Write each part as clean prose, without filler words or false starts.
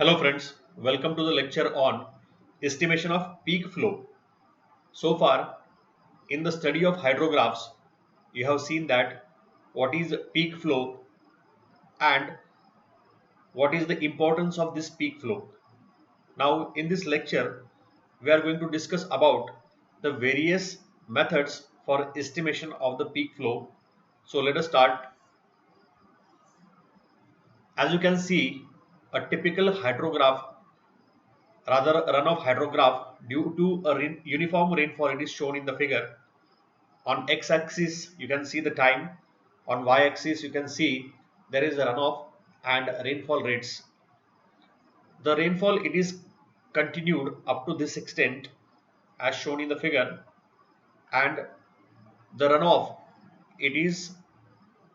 Hello friends, welcome to the lecture on estimation of peak flow. So far in the study of hydrographs, you have seen that what is peak flow and what is the importance of this peak flow. Now in this lecture, we are going to discuss about the various methods for estimation of the peak flow. So let us start. As you can see, a typical hydrograph, rather runoff hydrograph due to a uniform rainfall, it is shown in the figure. On x-axis you can see the time, on y-axis you can see there is a runoff and rainfall rates. The rainfall, it is continued up to this extent as shown in the figure, and the runoff, it is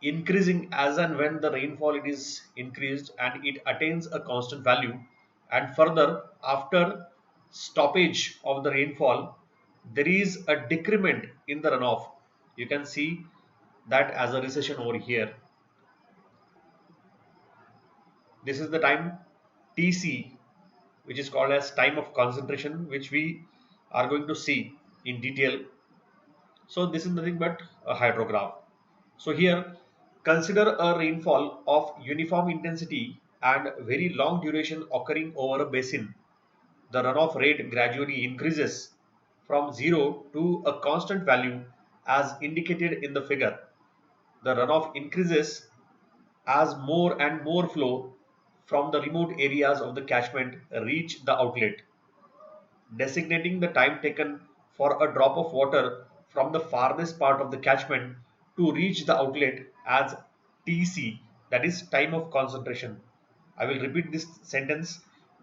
increasing as and when the rainfall it is increased and it attains a constant value, and further after stoppage of the rainfall there is a decrement in the runoff. You can see that as a recession over here. This is the time Tc, which is called as time of concentration, which we are going to see in detail. So this is nothing but a hydrograph. So here consider a rainfall of uniform intensity and very long duration occurring over a basin. The runoff rate gradually increases from 0 to a constant value as indicated in the figure. The runoff increases as more and more flow from the remote areas of the catchment reach the outlet, designating the time taken for a drop of water from the farthest part of the catchment to reach the outlet as Tc, that is time of concentration. I will repeat this sentence: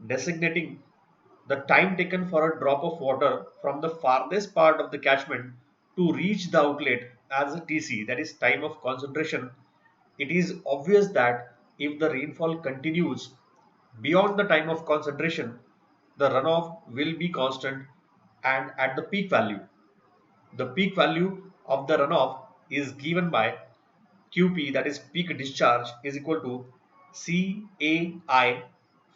designating the time taken for a drop of water from the farthest part of the catchment to reach the outlet as Tc, that is time of concentration. It is obvious that if the rainfall continues beyond the time of concentration, the runoff will be constant and at the peak value. The peak value of the runoff is given by QP, that is peak discharge, is equal to CAI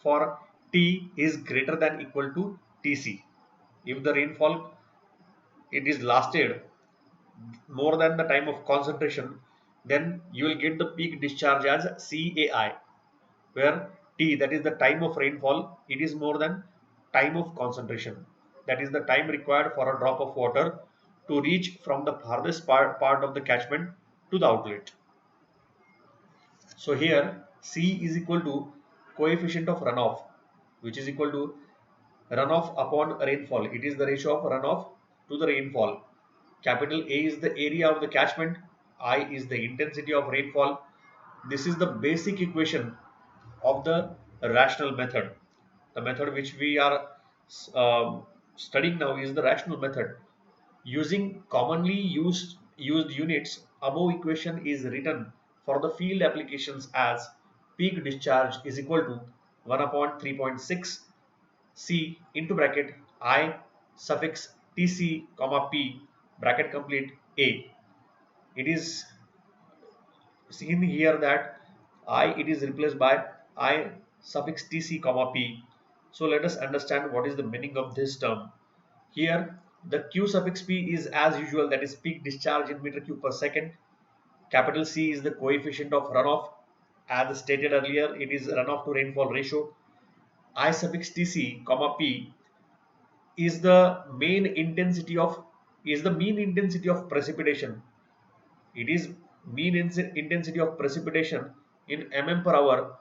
for T is greater than equal to Tc. If the rainfall it is lasted more than the time of concentration, then you will get the peak discharge as CAI, where T, that is the time of rainfall, it is more than time of concentration. That is the time required for a drop of water to reach from the farthest part of the catchment to the outlet. So here C is equal to coefficient of runoff, which is equal to runoff upon rainfall. It is the ratio of runoff to the rainfall. Capital A is the area of the catchment, I is the intensity of rainfall. This is the basic equation of the rational method. The method which we are studying now is the rational method. Using commonly used units, above equation is written for the field applications as peak discharge is equal to 1 upon 3.6 C into bracket I suffix Tc comma P bracket complete A. It is seen here that I, it is replaced by I suffix Tc comma P. So let us understand what is the meaning of this term. Here the Q suffix P is as usual, that is peak discharge in meter cube per second. Capital C is the coefficient of runoff. As stated earlier, it is runoff to rainfall ratio. I suffix Tc comma P is the mean intensity of precipitation. It is mean intensity of precipitation in mm per hour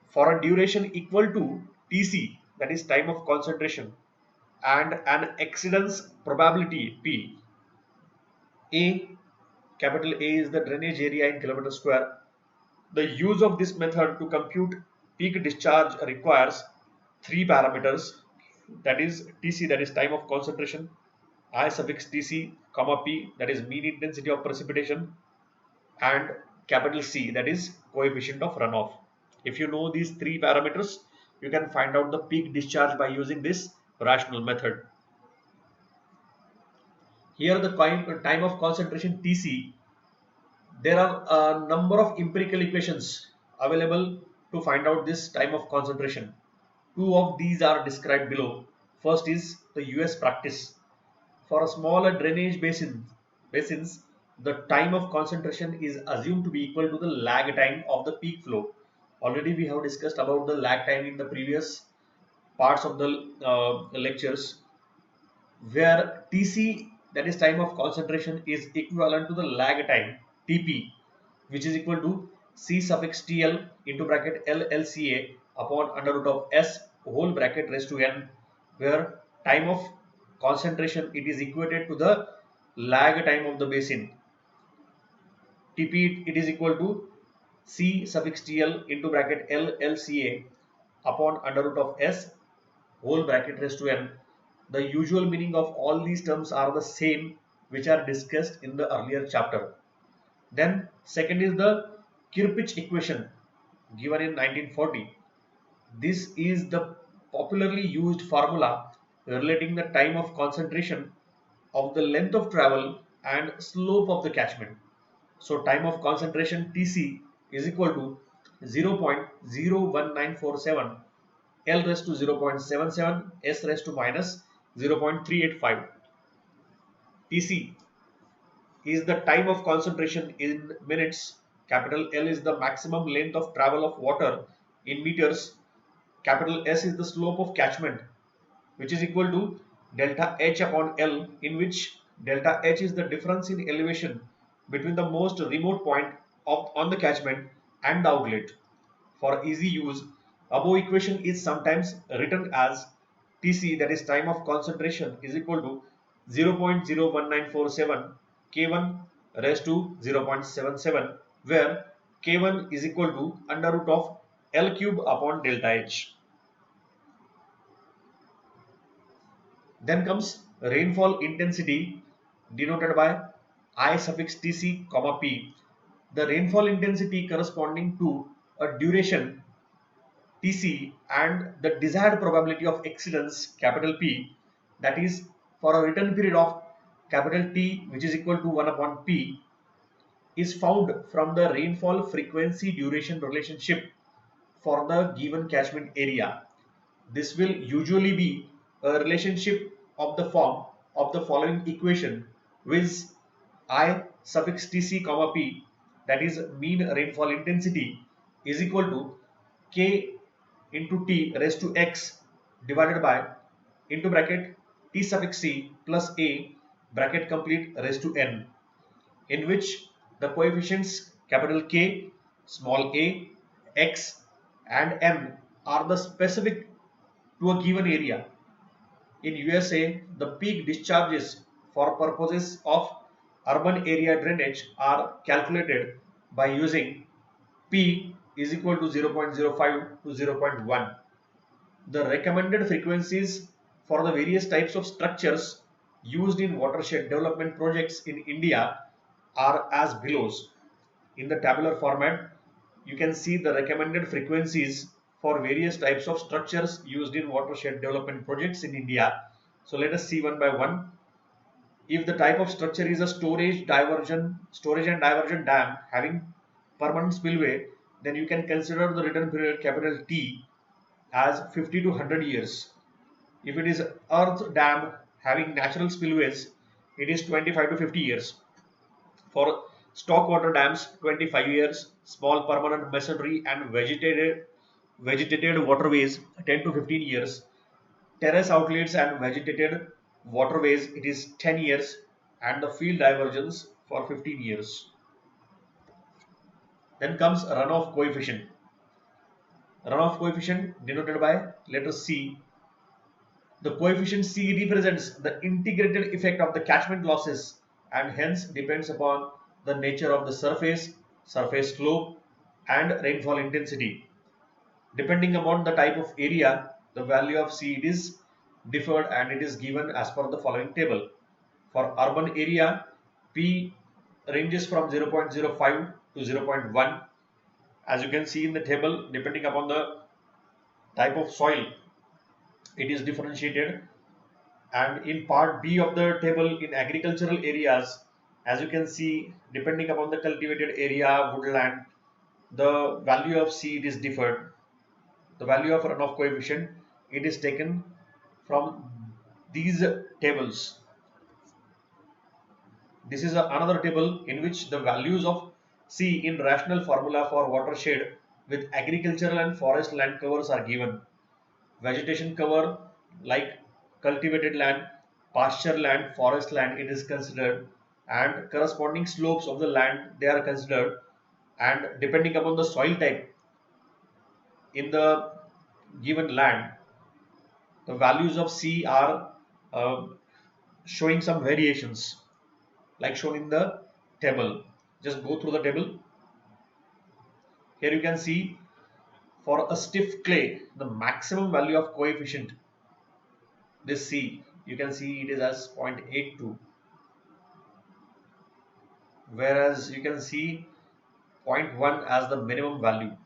for a duration equal to Tc, that is time of concentration, and an exceedance probability P. A, capital A is the drainage area in kilometer square. The use of this method to compute peak discharge requires three parameters, that is Tc, that is time of concentration, I suffix Tc comma P, that is mean intensity of precipitation, and capital C, that is coefficient of runoff. If you know these three parameters, you can find out the peak discharge by using this rational method. Here the time of concentration Tc, there are a number of empirical equations available to find out this time of concentration. Two of these are described below. First is the US practice. For a smaller drainage basins, the time of concentration is assumed to be equal to the lag time of the peak flow. Already we have discussed about the lag time in the previous parts of the lectures, where Tc, that is time of concentration, is equivalent to the lag time Tp, which is equal to C suffix Tl into bracket LLCA upon under root of S whole bracket raised to n, where time of concentration it is equated to the lag time of the basin. Tp it is equal to C suffix Tl into bracket LLCA upon under root of S whole bracket raised to n. The usual meaning of all these terms are the same which are discussed in the earlier chapter. Then second is the Kirpich equation given in 1940. This is the popularly used formula relating the time of concentration of the length of travel and slope of the catchment. So time of concentration Tc is equal to 0.01947 L raised to 0.77 S raised to minus 0.385. Tc is the time of concentration in minutes. Capital L is the maximum length of travel of water in meters. Capital S is the slope of catchment, which is equal to delta H upon L, in which delta H is the difference in elevation between the most remote point on the catchment and the outlet. For easy use, above equation is sometimes written as Tc, that is time of concentration, is equal to 0.01947 K1 raised to 0.77, where K1 is equal to under root of L cube upon delta H. Then comes rainfall intensity denoted by I suffix Tc, comma P. The rainfall intensity corresponding to a duration Tc and the desired probability of exceedance capital P, that is for a return period of capital T, which is equal to 1 upon P, is found from the rainfall frequency duration relationship for the given catchment area. This will usually be a relationship of the form of the following equation, with I suffix Tc, comma P, that is mean rainfall intensity, is equal to K into T raised to X divided by into bracket T suffix C plus A bracket complete raised to N, in which the coefficients capital K, small a, X and N are the specific to a given area. In USA, the peak discharges for purposes of urban area drainage are calculated by using P is equal to 0.05 to 0.1. The recommended frequencies for the various types of structures used in watershed development projects in India are as below. In the tabular format, you can see the recommended frequencies for various types of structures used in watershed development projects in India. So let us see one by one. If the type of structure is a storage and diversion dam having permanent spillway, then you can consider the return period capital T as 50 to 100 years. If it is earth dam having natural spillways, it is 25 to 50 years. For stockwater dams, 25 years. Small permanent masonry and vegetated waterways, 10 to 15 years. Terrace outlets and vegetated waterways, it is 10 years, and the field diversions for 15 years. Then comes runoff coefficient. Runoff coefficient denoted by letter C. The coefficient C represents the integrated effect of the catchment losses and hence depends upon the nature of the surface slope, and rainfall intensity. Depending upon the type of area, the value of C is differed and it is given as per the following table. For urban area, P ranges from 0.05 to 0.1. As you can see in the table, depending upon the type of soil, it is differentiated. And in part B of the table, in agricultural areas, as you can see, depending upon the cultivated area, woodland, the value of C is differed. The value of runoff coefficient it is taken from these tables. This is another table in which the values of C in rational formula for watershed with agricultural and forest land covers are given. Vegetation cover like cultivated land, pasture land, forest land, it is considered, and corresponding slopes of the land, they are considered, and depending upon the soil type in the given land, the values of C are uh, showing some variations like shown in the table. Just go through the table. Here you can see for a stiff clay, the maximum value of coefficient, this C, you can see it is as 0.82, whereas you can see zero point 0.1 as the minimum value.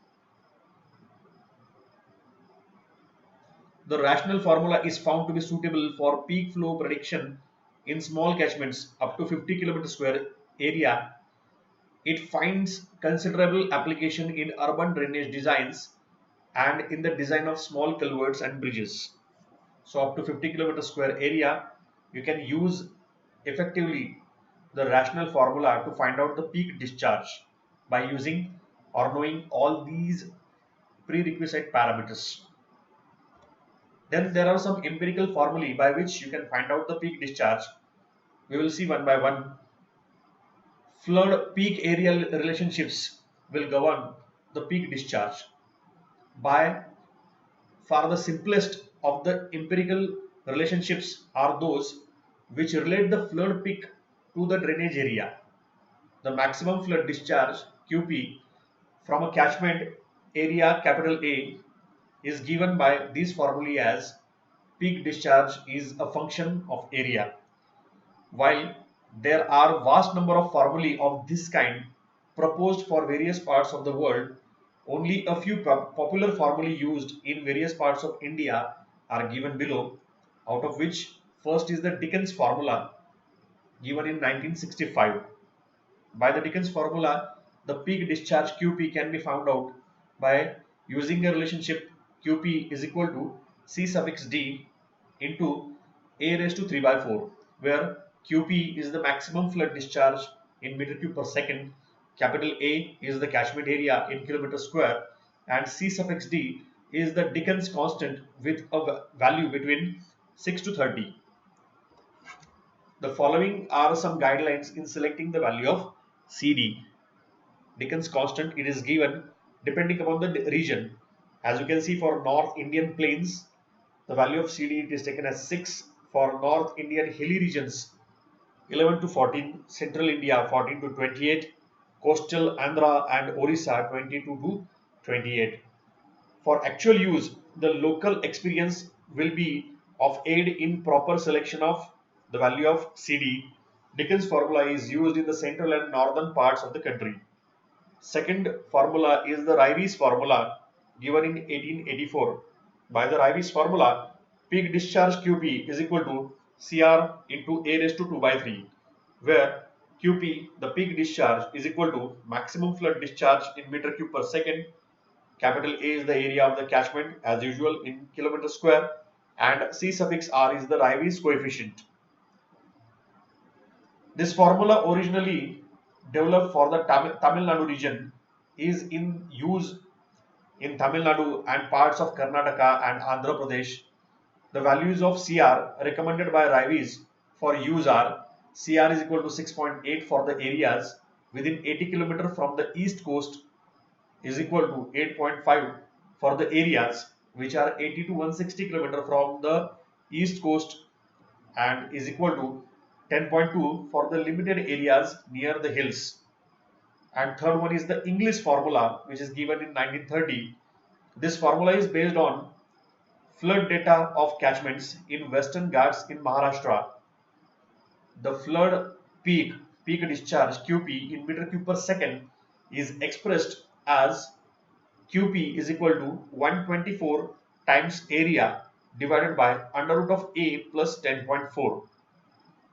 The rational formula is found to be suitable for peak flow prediction in small catchments up to 50 km square area. It finds considerable application in urban drainage designs and in the design of small culverts and bridges. So up to 50 km square area, you can use effectively the rational formula to find out the peak discharge by using or knowing all these prerequisite parameters. Then there are some empirical formulae by which you can find out the peak discharge. We will see one by one. Flood peak area relationships will govern the peak discharge. By far the simplest of the empirical relationships are those which relate the flood peak to the drainage area. The maximum flood discharge QP from a catchment area capital A is given by these formulae as peak discharge is a function of area. While there are vast number of formulae of this kind proposed for various parts of the world, only a few popular formulae used in various parts of India are given below, out of which first is the Dickens formula given in 1965. By the Dickens formula, the peak discharge QP can be found out by using a relationship QP is equal to C suffix D into A raised to 3 by 4, where QP is the maximum flood discharge in meter cube per second, capital A is the catchment area in kilometer square, and C suffix D is the Dickens constant with a value between 6 to 30. The following are some guidelines in selecting the value of CD. Dickens constant, it is given depending upon the region. As you can see, for North Indian plains, the value of CD it is taken as 6. For North Indian hilly regions, 11 to 14. Central India, 14 to 28. Coastal Andhra and Orissa, 22 to 28. For actual use, the local experience will be of aid in proper selection of the value of CD. Dickens formula is used in the central and northern parts of the country. Second formula is the Rives's formula given in 1884. By the Rives's formula, peak discharge QP is equal to CR into A raised to 2 by 3, where QP, the peak discharge, is equal to maximum flood discharge in meter cube per second. Capital A is the area of the catchment as usual in kilometer square, and C suffix R is the Rives's coefficient. This formula originally developed for the Tamil Nadu region is in use in Tamil Nadu and parts of Karnataka and Andhra Pradesh. The values of CR recommended by Rives for use are CR is equal to 6.8 for the areas within 80 km from the east coast is equal to 8.5 for the areas which are 80 to 160 km from the east coast and is equal to 10.2 for the limited areas near the hills. And third one is the English formula which is given in 1930. This formula is based on flood data of catchments in Western Ghats in Maharashtra. The flood peak discharge QP in meter cube per second is expressed as QP is equal to 124 times area divided by under root of A plus 10.4,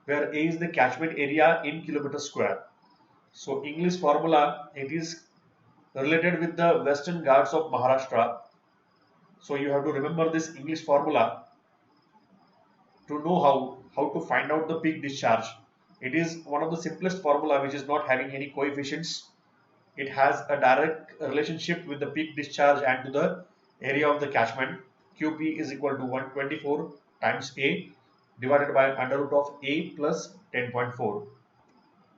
where A is the catchment area in kilometer square. So English formula, it is related with the Western Ghats of Maharashtra. So you have to remember this English formula to know how to find out the peak discharge. It is one of the simplest formula which is not having any coefficients. It has a direct relationship with the peak discharge and to the area of the catchment. QP is equal to 124 times A divided by under root of A plus 10.4.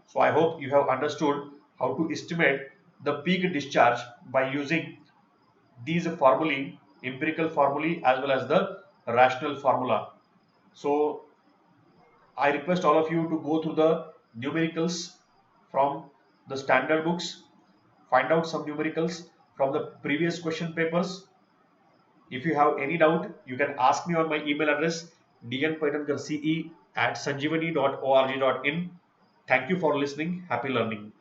So I hope you have understood how to estimate the peak discharge by using these formulae, empirical formulae as well as the rational formula. So I request all of you to go through the numericals from the standard books, find out some numericals from the previous question papers. If you have any doubt, you can ask me on my email address dnpaitankar@sanjeevani.org.in. Thank you for listening. Happy learning.